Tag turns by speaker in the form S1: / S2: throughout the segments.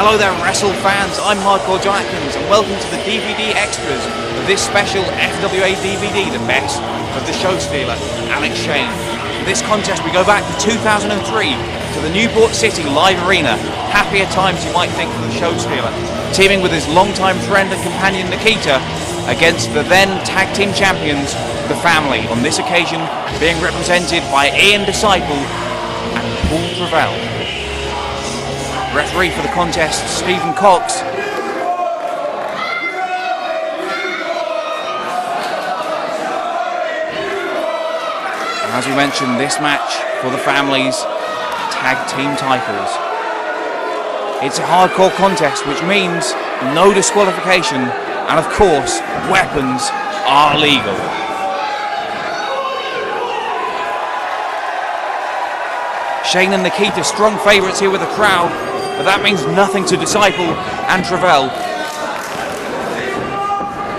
S1: Hello there, Wrestle fans. I'm Hardcore John Atkins, and welcome to the DVD extras of this special FWA DVD, the best of the show stealer, Alex Shane. For this contest, we go back to 2003 to the Newport City Live Arena. Happier times, you might think, for the show stealer, teaming with his longtime friend and companion Nikita against the then tag team champions, the Family. On this occasion, being represented by Ian Disciple and Paul Travell. Referee for the contest, Stephen Cox. And as we mentioned, this match for the Family's tag team titles. It's a hardcore contest, which means no disqualification, and of course, weapons are legal. Shane and Nikita, strong favourites here with the crowd, but that means nothing to Disciple and Travell.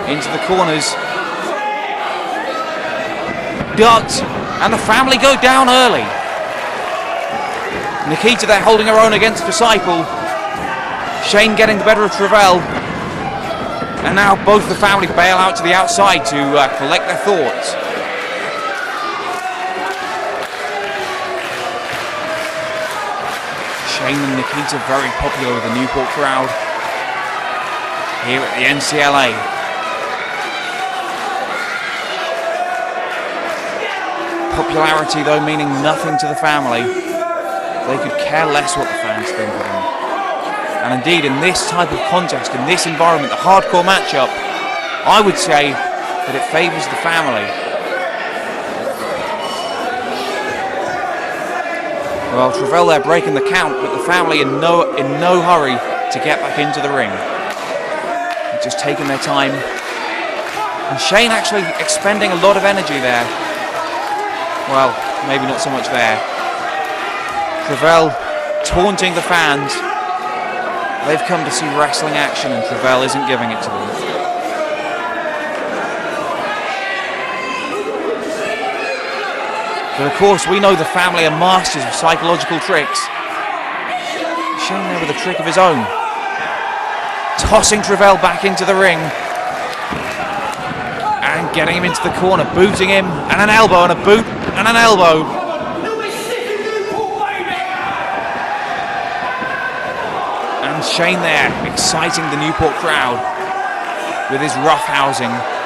S1: Into the corners. Ducked, and the Family go down early. Nikita there holding her own against Disciple. Shane getting the better of Travell. And now both the Family bail out to the outside to collect their thoughts. Shane and Nikita very popular with the Newport crowd here at the NCLA. Popularity though meaning nothing to the Family. They could care less what the fans think of them. And indeed, in this type of contest, in this environment, the hardcore matchup, I would say that it favours the Family. Well, Travell there breaking the count, but the Family in no hurry to get back into the ring. They're just taking their time. And Shane actually expending a lot of energy there. Well, maybe not so much there. Travell taunting the fans. They've come to see wrestling action, and Travell isn't giving it to them. But of course, we know the Family are masters of psychological tricks. Shane there with a trick of his own. Tossing Travell back into the ring. And getting him into the corner, booting him, and an elbow, and a boot, and an elbow. And Shane there, exciting the Newport crowd with his roughhousing.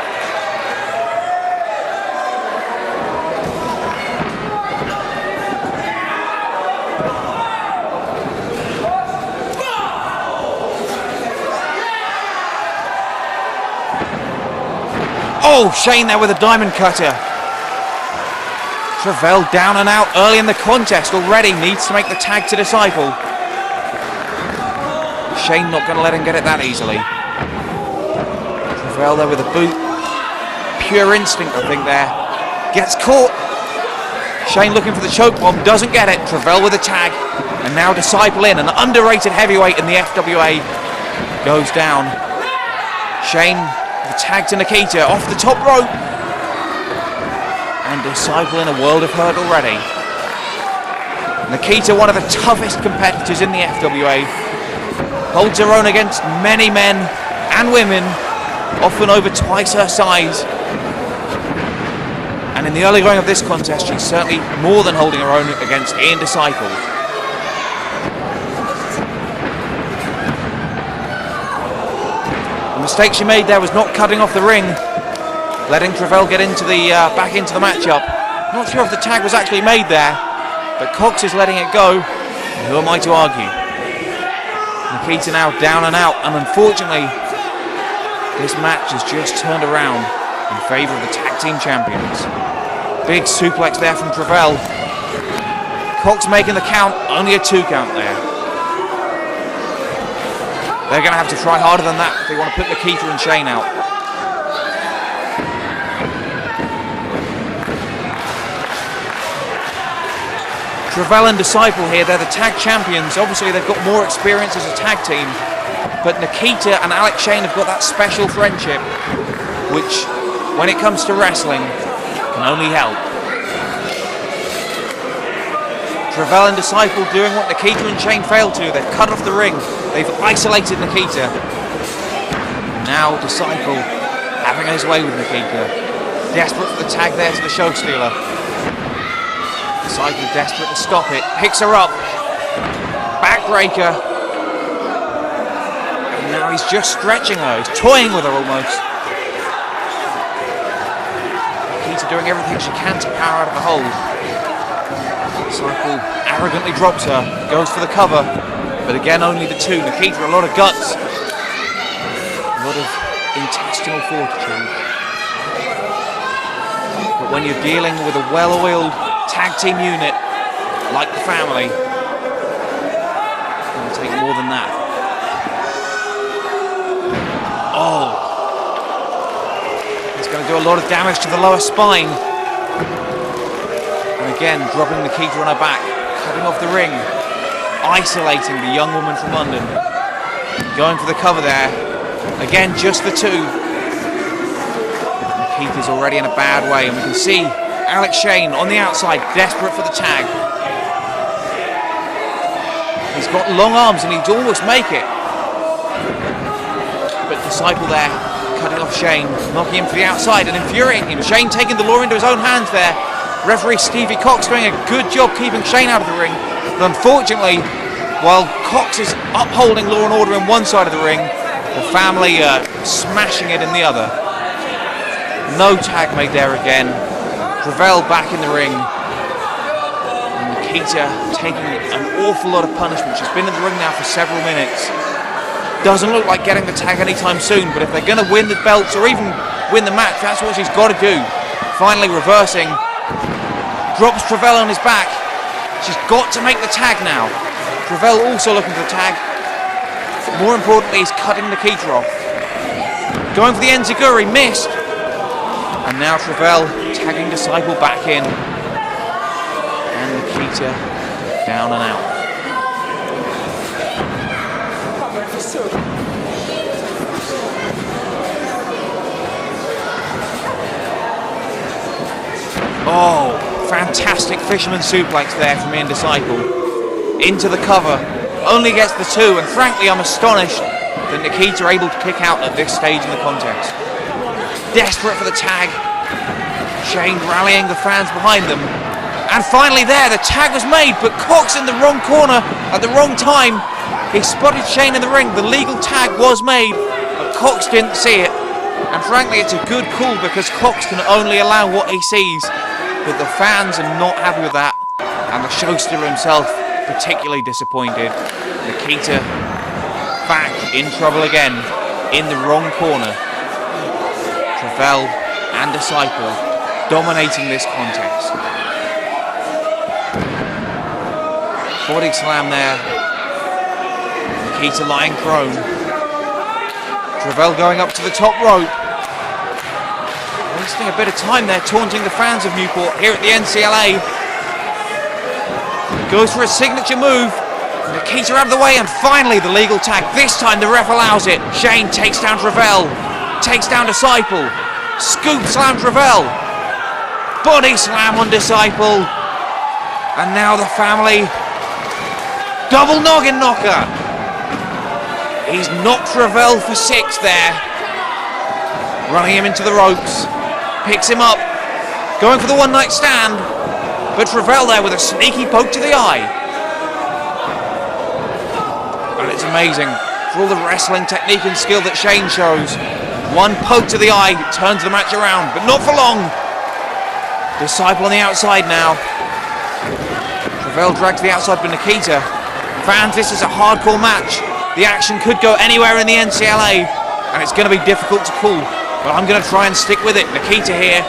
S1: Oh, Shane there with a diamond cutter. Travell down and out early in the contest already, needs to make the tag to Disciple. Shane not going to let him get it that easily. Travell there with a boot. Pure instinct, I think, there. Gets caught. Shane looking for the choke bomb, doesn't get it. Travell with a tag. And now Disciple in, an underrated heavyweight in the FWA, goes down. Shane with a tag to Nikita off the top rope. And Disciple in a world of hurt already. Nikita, one of the toughest competitors in the FWA. Holds her own against many men and women, often over twice her size. And in the early going of this contest, she's certainly more than holding her own against Ian Disciple. The mistake she made there was not cutting off the ring, letting Travell get into the back into the matchup. Not sure if the tag was actually made there, but Cox is letting it go. And who am I to argue? Nikita now down and out, and unfortunately this match has just turned around in favour of the tag team champions. Big suplex there from Travell. Cox making the count, only a 2 count there. They're going to have to try harder than that if they want to put Nikita and Shane out. Travell and Disciple here, they're the tag champions. Obviously they've got more experience as a tag team, but Nikita and Alex Shane have got that special friendship, which, when it comes to wrestling, can only help. Travell and Disciple doing what Nikita and Shane failed to do. They've cut off the ring. They've isolated Nikita. Now Disciple having his way with Nikita. Desperate for the tag there to the show stealer. Disciple desperate to stop it. Picks her up. Backbreaker. And now he's just stretching her. He's toying with her almost. Nikita doing everything she can to power out of the hold. Disciple arrogantly drops her. Goes for the cover. But again, only the two. Nikita, a lot of guts. A lot of intestinal fortitude. But when you're dealing with a well-oiled tag team unit like the family, it's going to take more than that. Oh! It's going to do a lot of damage to the lower spine. And again, dropping Nikita on her back, cutting off the ring, isolating the young woman from London. Going for the cover there. Again, just the two. Nikita's already in a bad way, and we can see Alex Shane on the outside, desperate for the tag. He's got long arms and he'd almost make it. But Disciple there, cutting off Shane, knocking him to the outside and infuriating him. Shane taking the law into his own hands there. Referee Stevie Cox doing a good job keeping Shane out of the ring. But unfortunately, while Cox is upholding law and order in one side of the ring, the family are smashing it in the other. No tag made there again. Travell back in the ring. And Nikita taking an awful lot of punishment. She's been in the ring now for several minutes. Doesn't look like getting the tag anytime soon, but if they're going to win the belts or even win the match, that's what she's got to do. Finally reversing. Drops Travell on his back. She's got to make the tag now. Travell also looking for the tag. More importantly, he's cutting Nikita off. Going for the enziguri, missed. And now Travell tagging Disciple back in. And Nikita down and out. Oh, fantastic fisherman suplex there from Ian Disciple. Into the cover. Only gets the two, and frankly I'm astonished that Nikita are able to kick out at this stage in the contest. Desperate for the tag. Shane rallying the fans behind them. And finally there, the tag was made, but Cox in the wrong corner at the wrong time. He spotted Shane in the ring. The legal tag was made, but Cox didn't see it. And frankly, it's a good call because Cox can only allow what he sees. But the fans are not happy with that. And the show stealer himself particularly disappointed. Nikita back in trouble again, in the wrong corner. Travell and Disciple dominating this contest. Body slam there. Nikita lying prone. Travell going up to the top rope. Wasting a bit of time there, taunting the fans of Newport here at the NCLA. Goes for a signature move. Nikita out of the way, and finally the legal tag. This time the ref allows it. Shane takes down Travell. Takes down Disciple. Scoop slam Travell. Body slam on Disciple. And now the family. Double noggin knocker. He's knocked Travell for 6 there. Running him into the ropes. Picks him up. Going for the one night stand. But Travell there with a sneaky poke to the eye. And it's amazing. For all the wrestling technique and skill that Shane shows. One poke to the eye turns the match around, but not for long. Disciple on the outside now. Travell dragged to the outside by Nikita. Fans, this is a hardcore match. The action could go anywhere in the NCLA, and it's going to be difficult to call. But I'm going to try and stick with it. Nikita here,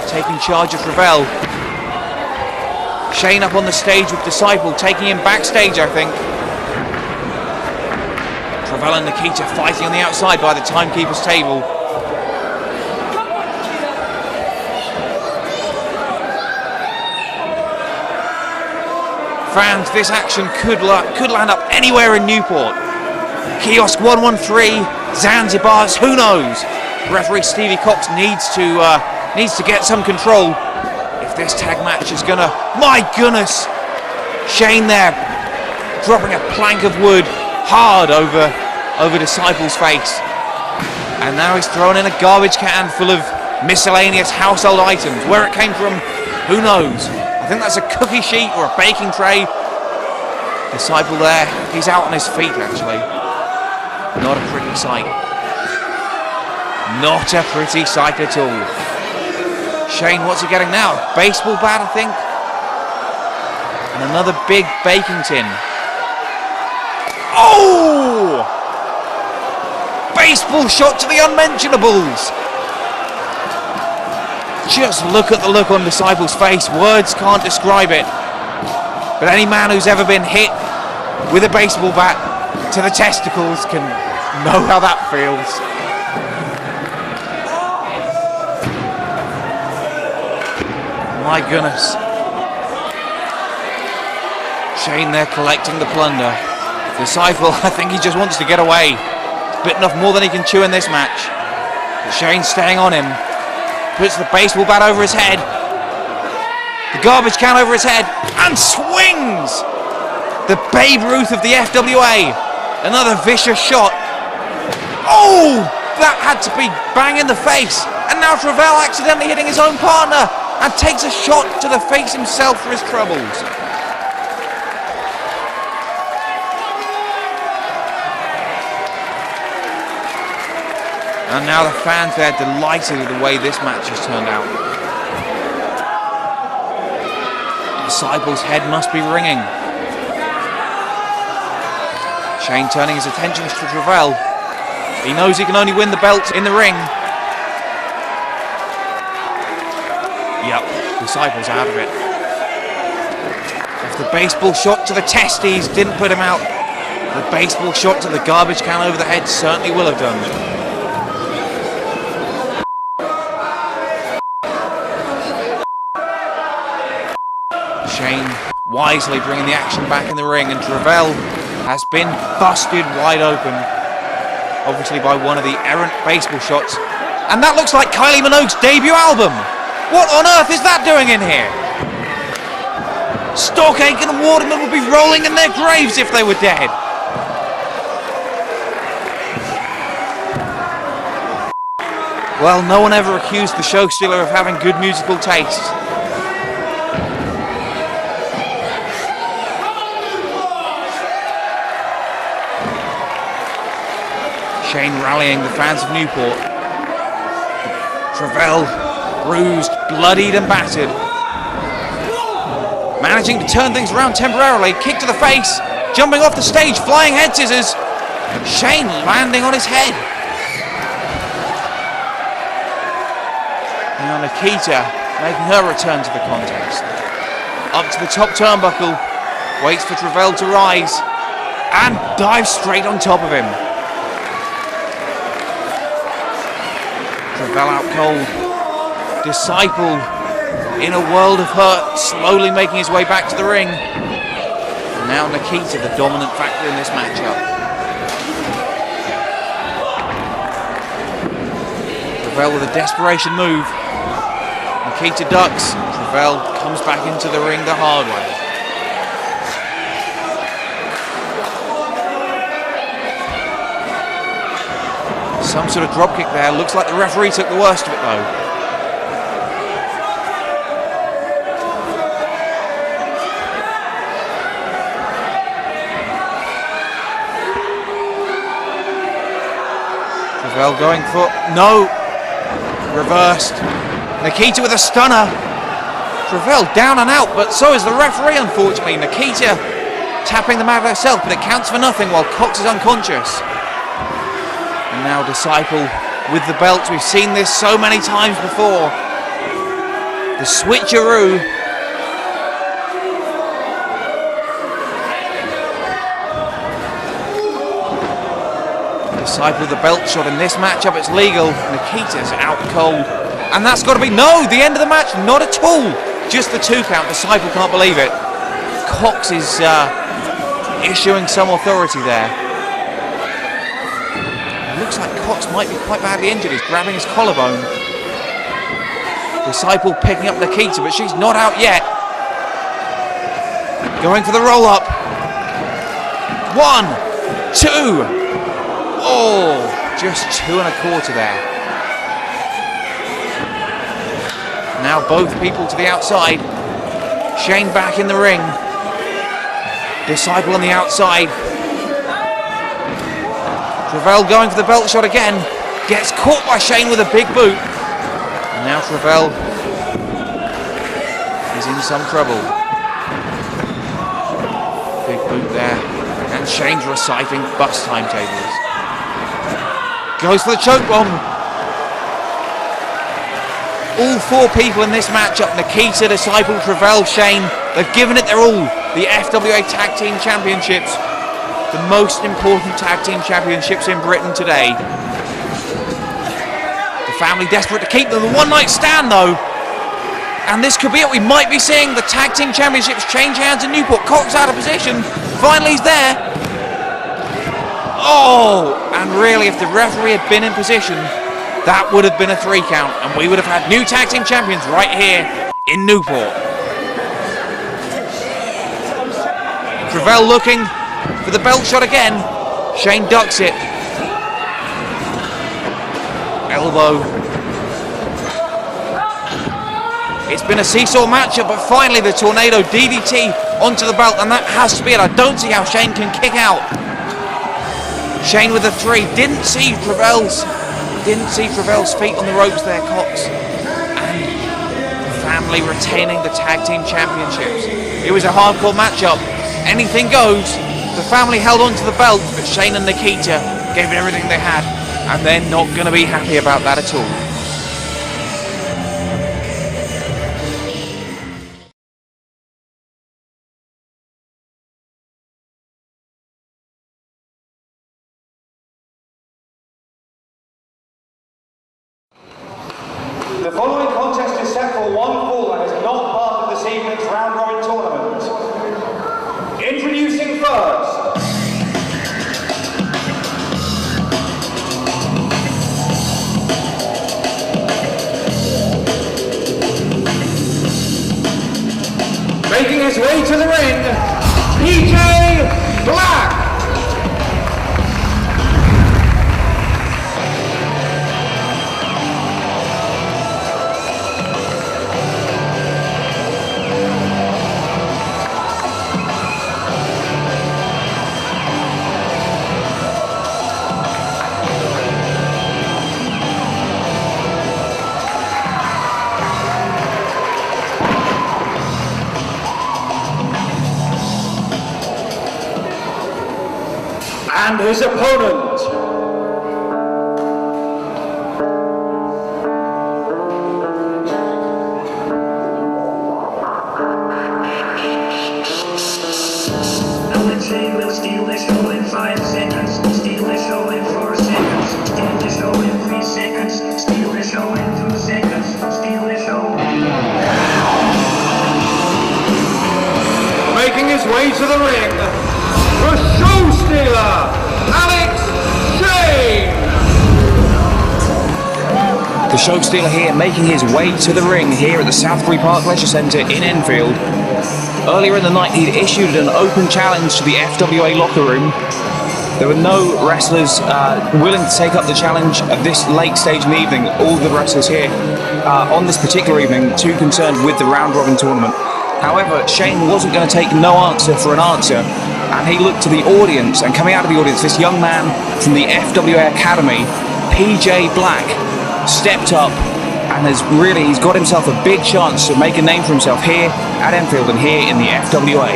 S1: taking charge of Travell. Shane up on the stage with Disciple, taking him backstage, I think. Travell and Nikita fighting on the outside by the timekeeper's table. Fans, this action could land up anywhere in Newport. Kiosk 113, Zanzibar's, who knows? Referee Stevie Cox needs to get some control. If this tag match is gonna, my goodness, Shane there, dropping a plank of wood hard over Disciple's face. And now he's thrown in a garbage can full of miscellaneous household items. Where it came from, who knows? I think that's a cookie sheet or a baking tray. Disciple there, he's out on his feet actually. Not a pretty sight. Not a pretty sight at all. Shane, what's he getting now? Baseball bat, I think. And another big baking tin. Oh! Baseball shot to the unmentionables. Just look at the look on Disciple's face. Words can't describe it. But any man who's ever been hit with a baseball bat to the testicles can know how that feels. My goodness. Shane there collecting the plunder. Disciple, I think he just wants to get away. Bitten off more than he can chew in this match. But Shane's staying on him. Puts the baseball bat over his head. The garbage can over his head. And swings! The Babe Ruth of the FWA. Another vicious shot. Oh! That had to be bang in the face. And now Travell accidentally hitting his own partner. And takes a shot to the face himself for his troubles. And now the fans there delighted with the way this match has turned out. Disciple's head must be ringing. Shane turning his attentions to Travell. He knows he can only win the belt in the ring. Yep, Disciple's out of it. If the baseball shot to the testes didn't put him out, the baseball shot to the garbage can over the head certainly will have done. Shane wisely bringing the action back in the ring, and Travell has been busted wide open, obviously by one of the errant baseball shots. And that looks like Kylie Minogue's debut album. What on earth is that doing in here? Storkaken and Waterman would be rolling in their graves if they were dead. Well, no one ever accused the show stealer of having good musical taste. Shane rallying the fans of Newport. Travell, bruised, bloodied and battered. Managing to turn things around temporarily. Kick to the face. Jumping off the stage, flying head scissors. Shane landing on his head. Now Nikita making her return to the contest. Up to the top turnbuckle. Waits for Travell to rise. And dives straight on top of him. Travell out cold. Disciple in a world of hurt, slowly making his way back to the ring. And now Nikita, the dominant factor in this matchup. Travell with a desperation move. Nikita ducks. Travell comes back into the ring the hard way. Some sort of dropkick there. Looks like the referee took the worst of it though. Travell going for... No! Reversed. Nikita with a stunner. Travell down and out, but so is the referee unfortunately. Nikita tapping the mat herself, but it counts for nothing while Cox is unconscious. And now Disciple with the belt. We've seen this so many times before. The switcheroo. Disciple with the belt shot in this matchup. It's legal. Nikita's out cold. And that's got to be... No! The end of the match? Not at all. Just the 2 count. Disciple can't believe it. Cox is issuing some authority there. Looks like Cox might be quite badly injured. He's grabbing his collarbone. Disciple picking up Nikita, but she's not out yet. going for the roll-up. 1, 2. Oh, just 2 1/4 there. Now both people to the outside. Shane back in the ring. Disciple on the outside. Travell going for the belt shot again. Gets caught by Shane with a big boot. And now Travell is in some trouble. Big boot there. And Shane's reciting bus timetables. Goes for the choke bomb. All 4 people in this matchup, Nikita, Disciple, Travell, Shane, they've given it their all. The FWA Tag Team Championships, the most important tag team championships in Britain today. The family desperate to keep them. The one-night stand, though. And this could be it. We might be seeing the Tag Team Championships change hands in Newport. Cox out of position. Finally, he's there. Oh, and really, if the referee had been in position, that would have been a 3 count, and we would have had new tag team champions right here in Newport. Travell looking for the belt shot again. Shane ducks it. Elbow. It's been a seesaw matchup, but finally the tornado DDT onto the belt, and that has to be it. I don't see how Shane can kick out. Shane with a 3. Didn't see Travell's feet on the ropes there, Cox. And the family retaining the tag team championships. It was a hardcore matchup. Anything goes. The family held on to the belt, but Shane and Nikita gave it everything they had, and they're not going to be happy about that at all.
S2: The following contest is set for 1 fall and is not part of this evening's round robin tournament. Introducing first, making his way to the ring, PJ Black. And his opponent,
S3: Chain will steal the show in 5 seconds, steal the show in 4 seconds, steal the show in 3 seconds, steal the show in 2 seconds, steal the show.
S2: making his way to the ring, the show stealer, Alex Shane.
S1: The show stealer here making his way to the ring here at the Southbury Park Leisure Centre in Enfield. Earlier in the night he'd issued an open challenge to the FWA locker room. There were no wrestlers willing to take up the challenge at this late stage in the evening. All the wrestlers here on this particular evening too concerned with the round robin tournament. However, Shane wasn't going to take no answer for an answer, and he looked to the audience, and coming out of the audience, this young man from the FWA Academy, PJ Black, stepped up and he's got himself a big chance to make a name for himself here at Enfield and here in the FWA.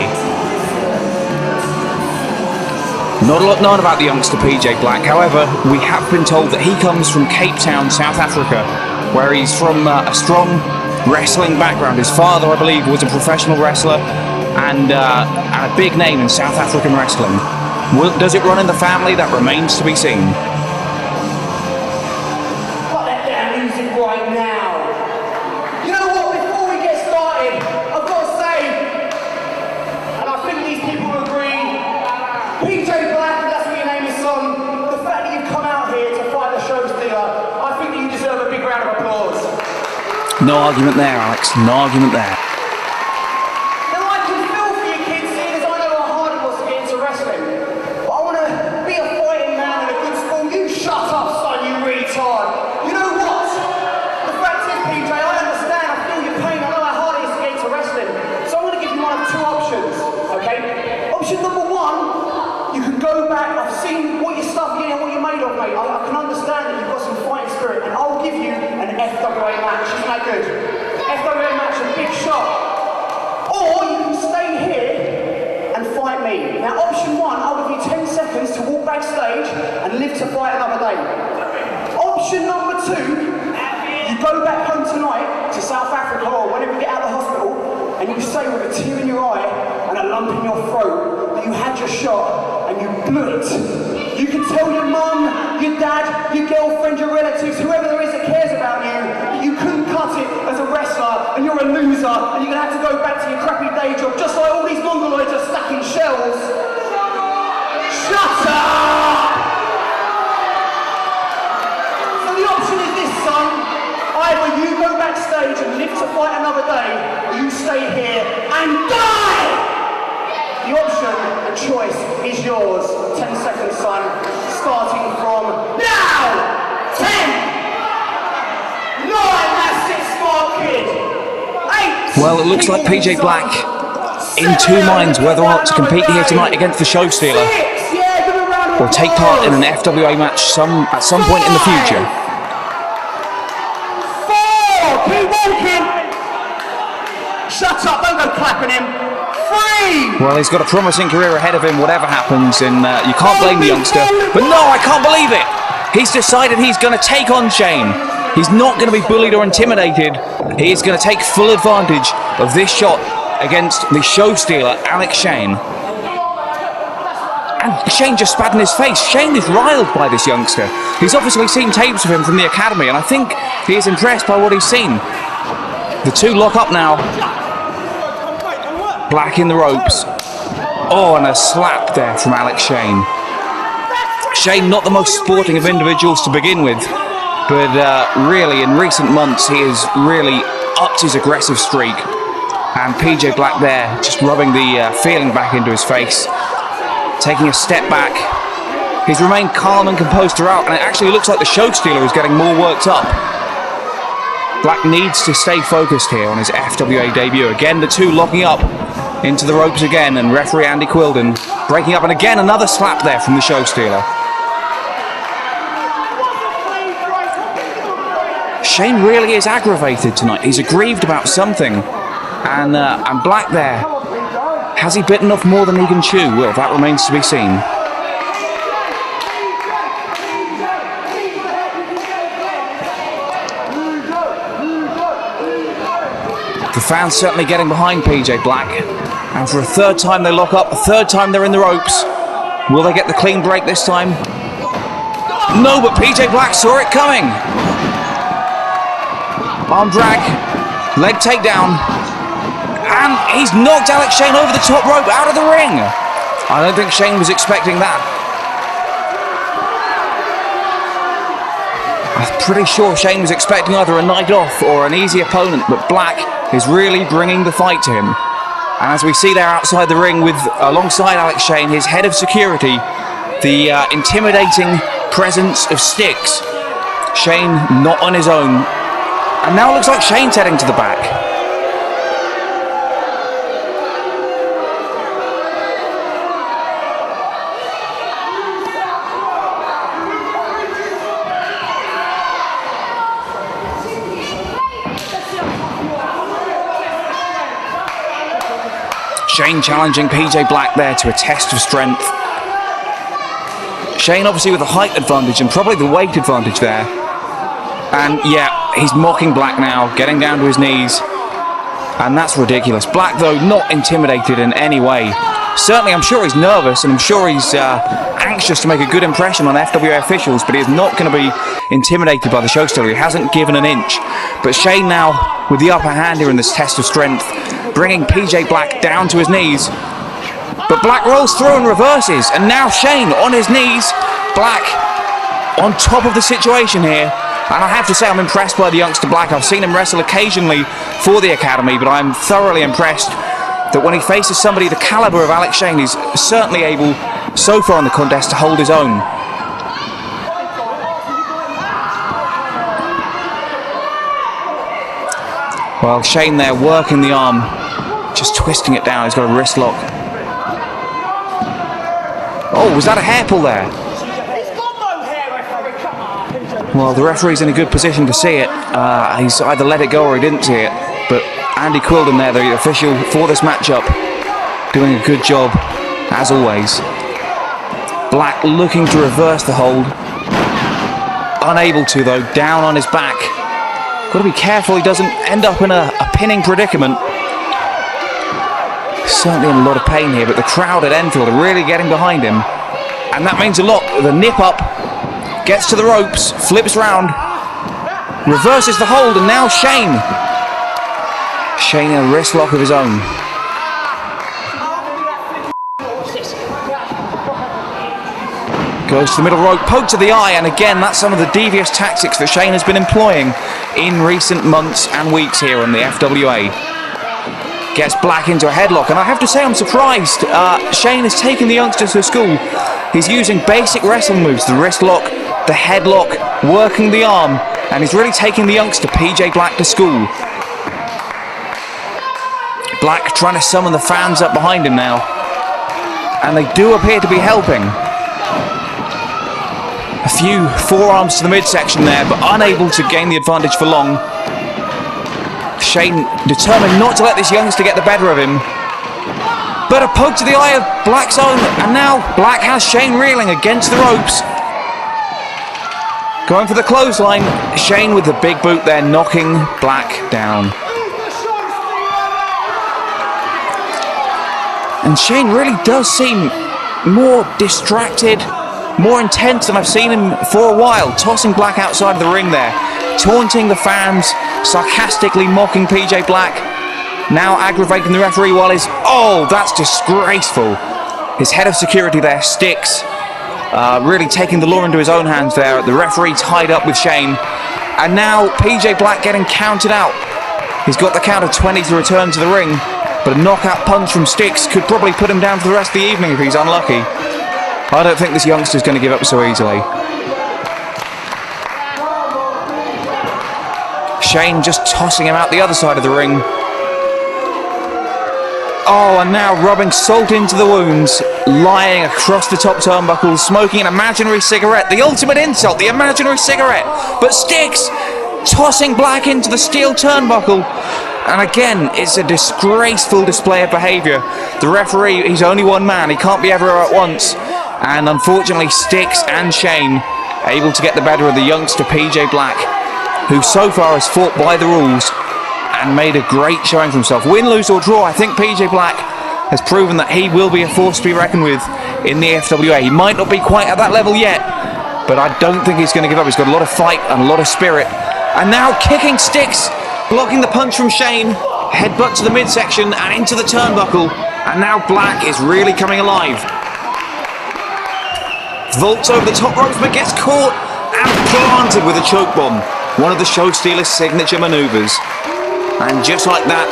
S1: Not a lot known about the youngster PJ Black, however, we have been told that he comes from Cape Town, South Africa, where he's from a strong wrestling background. His father, I believe, was a professional wrestler and a big name in South African wrestling. Does it run in the family? That remains to be seen.
S4: Cut that damn music right now. You know what? Before we get started, I've got to say, and I think these people will agree, PJ Black, and that's what your name is, son. The fact that you've come out here to fight the show stealer, I think that you deserve a big round of applause.
S1: No argument there, Alex. No argument there.
S4: Now I can feel for you kids here. backstage and live to fight another day. Option number 2, you go back home tonight to South Africa or whenever you get out of the hospital, and you say with a tear in your eye and a lump in your throat that you had your shot and you blew it. You can tell your mum, your dad, your girlfriend, your relatives, whoever there is that cares about you, that you couldn't cut it as a wrestler and you're a loser and you're going to have to go back to your crappy day job just like all these mongoloids are stacking shells. Shut up! So the option is this, son. Either you go backstage and live to fight another day, or you stay here and die! The option and choice is yours. 10 seconds, son. Starting from now! 10! 9, that's it, smart kid! 8!
S1: Well, it looks like PJ Black in two minds whether or not to compete here tonight against the Show Stealer, or take part in an FWA match at some point in the future.
S4: 4! Keep walking! Shut up, don't go clapping him! 3!
S1: Well, he's got a promising career ahead of him, whatever happens, and you can't blame the youngster. But no, I can't believe it! He's decided he's going to take on Shane. He's not going to be bullied or intimidated. He is going to take full advantage of this shot against the Show Stealer, Alex Shane. And Shane just spat in his face. Shane is riled by this youngster. He's obviously seen tapes of him from the academy, and I think he is impressed by what he's seen. The two lock up now. Black in the ropes. Oh, and a slap there from Alex Shane. Shane, not the most sporting of individuals to begin with, but really in recent months he has really upped his aggressive streak. And PJ Black there just rubbing the feeling back into his face, taking a step back. He's remained calm and composed throughout, and it actually looks like the Show Stealer is getting more worked up. Black needs to stay focused here on his FWA debut. Again, the two locking up into the ropes again, and referee Andy Quilden breaking up, and again another slap there from the Show Stealer. Shane really is aggravated tonight. He's aggrieved about something, and Black there, has he bitten off more than he can chew? Well, that remains to be seen. The fans certainly getting behind PJ Black, and for a third time they lock up, a third time they're in the ropes. Will they get the clean break this time? No, but PJ Black saw it coming. Arm drag, leg takedown, and he's knocked Alex Shane over the top rope out of the ring. I don't think Shane was expecting that. I'm pretty sure Shane was expecting either a night off or an easy opponent, but Black is really bringing the fight to him. And as we see there outside the ring with, alongside Alex Shane, his head of security, the intimidating presence of Styx. Shane not on his own. And now it looks like Shane's heading to the back. Shane challenging PJ Black there to a test of strength. Shane obviously with the height advantage and probably the weight advantage there. And yeah, he's mocking Black now, getting down to his knees. And that's ridiculous. Black, though, not intimidated in any way. Certainly, I'm sure he's nervous, and I'm sure he's anxious to make a good impression on FWA officials, but he is not going to be intimidated by the Show Stealer. He hasn't given an inch. But Shane now, with the upper hand here in this test of strength, bringing PJ Black down to his knees. But Black rolls through and reverses, and now Shane on his knees. Black on top of the situation here. And I have to say, I'm impressed by the youngster Black. I've seen him wrestle occasionally for the academy, but I'm thoroughly impressed that when he faces somebody the caliber of Alex Shane, he's certainly able, so far in the contest, to hold his own. Well, Shane there working the arm, just twisting it down. He's got a wrist lock. Oh, was that a hair pull there? Well, the referee's in a good position to see it. He's either let it go or he didn't see it. But Andy Quilden there, the official for this matchup, doing a good job, as always. Black looking to reverse the hold. Unable to though, down on his back. Got to be careful he doesn't end up in a pinning predicament. Certainly in a lot of pain here, but the crowd at Enfield are really getting behind him. And that means a lot. The nip up, gets to the ropes, flips round, reverses the hold, and now Shane. Shane in a wrist lock of his own. Goes to the middle rope, poke to the eye, and again, that's some of the devious tactics that Shane has been employing in recent months and weeks here on the FWA. Gets Black into a headlock, and I have to say I'm surprised. Shane has taken the youngsters to school. He's using basic wrestling moves, the wrist lock, the headlock, working the arm, and he's really taking the youngster PJ Black to school. Black trying to summon the fans up behind him now, and they do appear to be helping. A few forearms to the midsection there, but unable to gain the advantage for long. Shane determined not to let this youngster get the better of him. But a poke to the eye of Black's own, and now Black has Shane reeling against the ropes. Going for the clothesline, Shane with the big boot there, knocking Black down. And Shane really does seem more distracted, more intense than I've seen him for a while, tossing Black outside of the ring there, taunting the fans, sarcastically mocking PJ Black, now aggravating the referee while his... Oh, that's disgraceful. His head of security there, Sticks, really taking the law into his own hands there. The referee tied up with Shane, and now PJ Black getting counted out. He's got the count of 20 to return to the ring, but a knockout punch from Sticks could probably put him down for the rest of the evening if he's unlucky. I don't think this youngster's going to give up so easily. Shane just tossing him out the other side of the ring. Oh, and now rubbing salt into the wounds, lying across the top turnbuckle, smoking an imaginary cigarette. The ultimate insult, the imaginary cigarette. But Sticks tossing Black into the steel turnbuckle. And again, it's a disgraceful display of behaviour. The referee, he's only one man, he can't be everywhere at once. And unfortunately, Sticks and Shane able to get the better of the youngster PJ Black, who so far has fought by the rules and made a great showing for himself. Win, lose or draw, I think PJ Black has proven that he will be a force to be reckoned with in the FWA. He might not be quite at that level yet, but I don't think he's going to give up. He's got a lot of fight and a lot of spirit. And now kicking Sticks, blocking the punch from Shane, headbutt to the midsection and into the turnbuckle, and now Black is really coming alive. Vaults over the top ropes but gets caught and planted with a choke bomb. One of the show stealer's signature maneuvers. And just like that,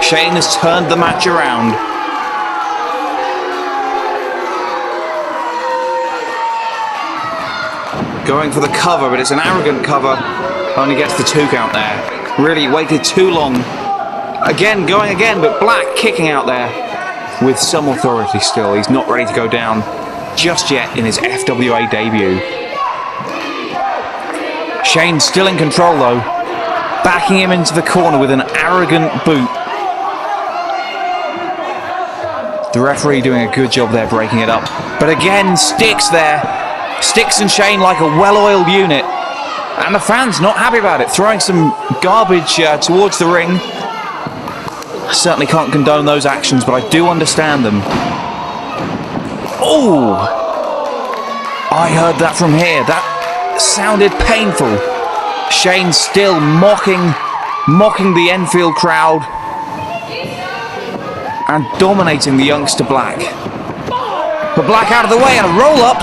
S1: Shane has turned the match around. Going for the cover, but it's an arrogant cover. Only gets the 2 count there. Really waited too long. Again, going again, but Black kicking out there with some authority still. He's not ready to go down just yet in his FWA debut. Shane still in control though, backing him into the corner with an arrogant boot. The referee doing a good job there breaking it up. But again, Sticks there. Sticks and Shane like a well-oiled unit. And the fans not happy about it, throwing some garbage towards the ring. I certainly can't condone those actions, but I do understand them. Oh! I heard that from here. That sounded painful. Shane still mocking the Enfield crowd and dominating the youngster Black. But Black out of the way and a roll up.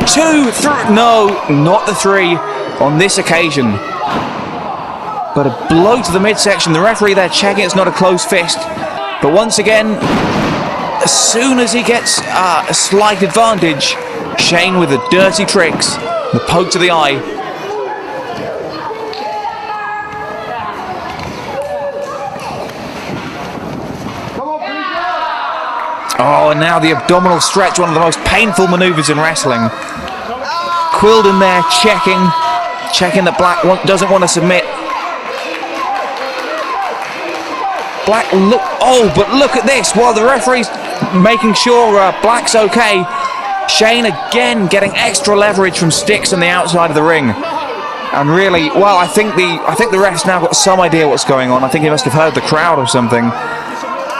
S1: 2, 3, no, not the 3 on this occasion. But a blow to the midsection. The referee there checking it's not a closed fist. But once again, as soon as he gets a slight advantage, Shane with the dirty tricks, the poke to the eye. Oh, and now the abdominal stretch, one of the most painful maneuvers in wrestling. Quilden there checking that Black doesn't want to submit. Black, look, oh, but look at this. While the referee's making sure Black's okay, Shane again getting extra leverage from sticks on the outside of the ring. And really, well, I think the ref's now got some idea what's going on. I think he must have heard the crowd or something.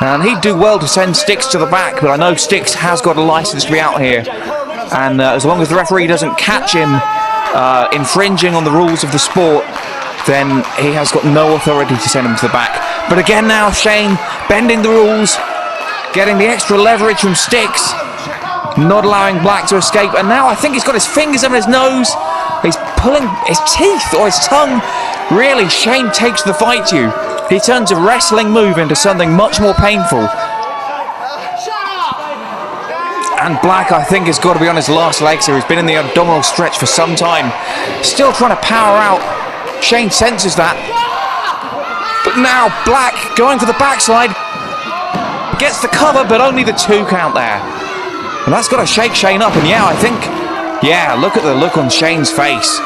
S1: And he'd do well to send Sticks to the back, but I know Sticks has got a license to be out here. And as long as the referee doesn't catch him infringing on the rules of the sport, then he has got no authority to send him to the back. But again now, Shane bending the rules, getting the extra leverage from Sticks, not allowing Black to escape. And now I think he's got his fingers on his nose. He's pulling his teeth or his tongue. Really, Shane takes the fight to you. He turns a wrestling move into something much more painful. And Black, I think, has got to be on his last legs here. He's been in the abdominal stretch for some time. Still trying to power out. Shane senses that. But now Black going for the backside. Gets the cover, but only the 2 count there. And that's got to shake Shane up. And yeah, I think... yeah, look at the look on Shane's face.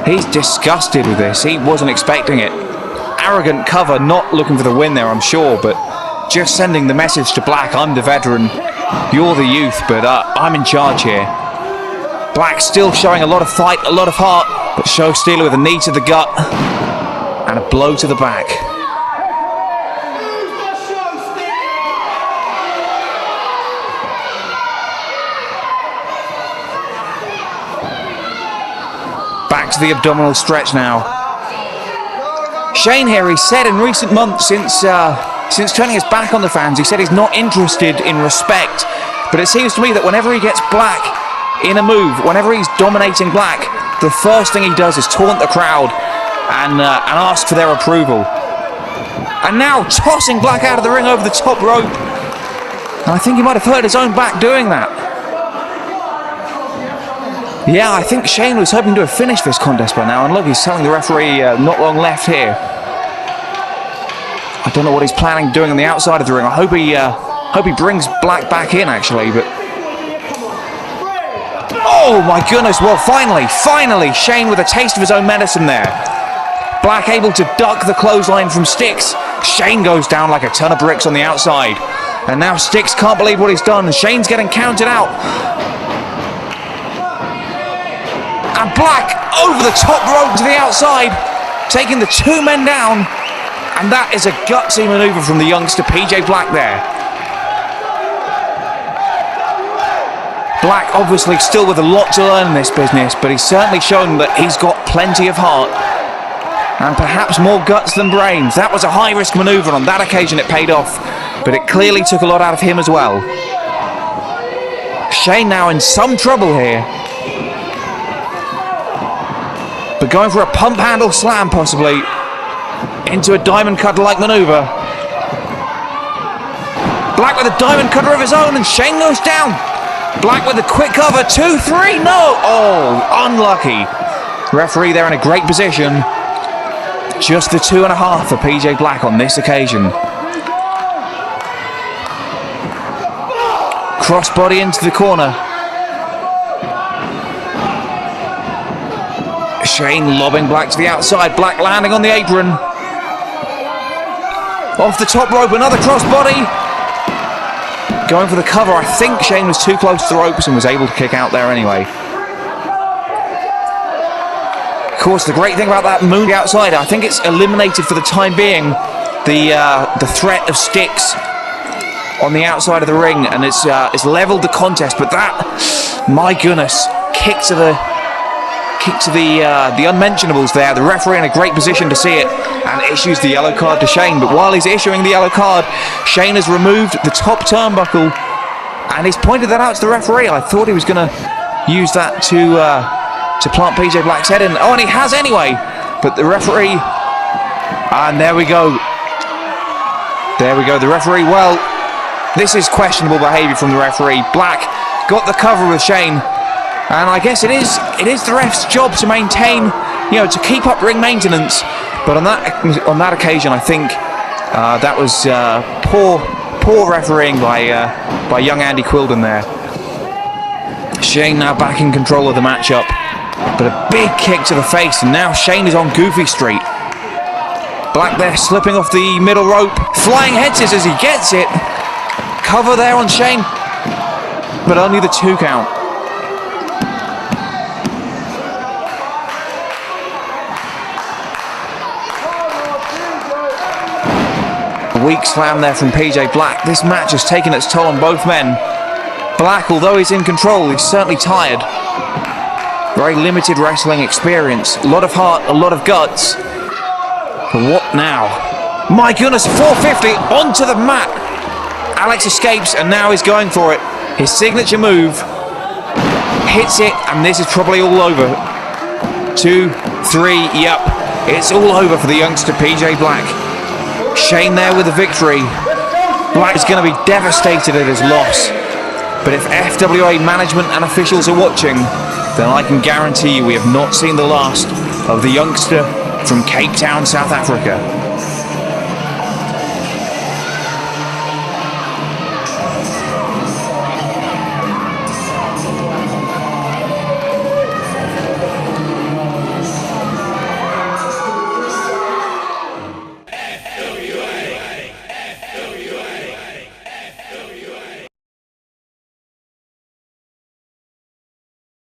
S1: He's disgusted with this. He wasn't expecting it. Arrogant cover, not looking for the win there, I'm sure, but just sending the message to Black, I'm the veteran, you're the youth, but I'm in charge here. Black still showing a lot of fight, a lot of heart, but Show Stealer with a knee to the gut and a blow to the back. Back to the abdominal stretch now. Shane here, he said in recent months, since turning his back on the fans, he said he's not interested in respect. But it seems to me that whenever he gets Black in a move, whenever he's dominating Black, the first thing he does is taunt the crowd and ask for their approval. And now tossing Black out of the ring over the top rope. And I think he might have hurt his own back doing that. Yeah, I think Shane was hoping to have finished this contest by now, and look, he's telling the referee not long left here. I don't know what he's planning doing on the outside of the ring. I hope he brings Black back in, actually, but... oh my goodness, well finally, Shane with a taste of his own medicine there. Black able to duck the clothesline from Sticks. Shane goes down like a ton of bricks on the outside. And now Sticks can't believe what he's done. Shane's getting counted out. And Black over the top rope to the outside, taking the 2 men down. And that is a gutsy maneuver from the youngster PJ Black there. Black obviously still with a lot to learn in this business, but he's certainly shown that he's got plenty of heart. And perhaps more guts than brains. That was a high-risk maneuver. On that occasion it paid off, but it clearly took a lot out of him as well. Shane now in some trouble here. But going for a pump handle slam possibly into a diamond cutter-like maneuver. Black with a diamond cutter of his own, and Shane goes down. Black with a quick cover, 2, 3, no! Oh, unlucky. Referee there in a great position. Just the 2.5 for PJ Black on this occasion. Crossbody into the corner. Shane lobbing Black to the outside. Black landing on the apron. Off the top rope, another crossbody. Going for the cover. I think Shane was too close to the ropes and was able to kick out there anyway. Of course, the great thing about that moon outside, I think it's eliminated for the time being the threat of Sticks on the outside of the ring, and it's leveled the contest. But that, my goodness, kick to the unmentionables there. The referee in a great position to see it and issues the yellow card to Shane. But while he's issuing the yellow card, Shane has removed the top turnbuckle and he's pointed that out to the referee. I thought he was going to use that to plant PJ Black's head in. Oh, and he has anyway. But the referee, and there we go. There we go. The referee, well, this is questionable behaviour from the referee. Black got the cover with Shane. And I guess it is the ref's job to maintain, to keep up ring maintenance. But on that occasion, I think that was poor refereeing by young Andy Quilden there. Shane now back in control of the matchup, but a big kick to the face, and now Shane is on Goofy Street. Black there slipping off the middle rope, flying head scissors, he gets it. Cover there on Shane, but only the 2 count. weak slam there from PJ Black. This match has taken its toll on both men. Black, although he's in control, he's certainly tired. Very limited wrestling experience. A lot of heart, a lot of guts. But what now? My goodness, 450 onto the mat. Alex escapes and now he's going for it. His signature move. Hits it and this is probably all over. 2, 3, yep. It's all over for the youngster PJ Black. Shane there with the victory. Black is going to be devastated at his loss. But if FWA management and officials are watching, then I can guarantee you we have not seen the last of the youngster from Cape Town, South Africa.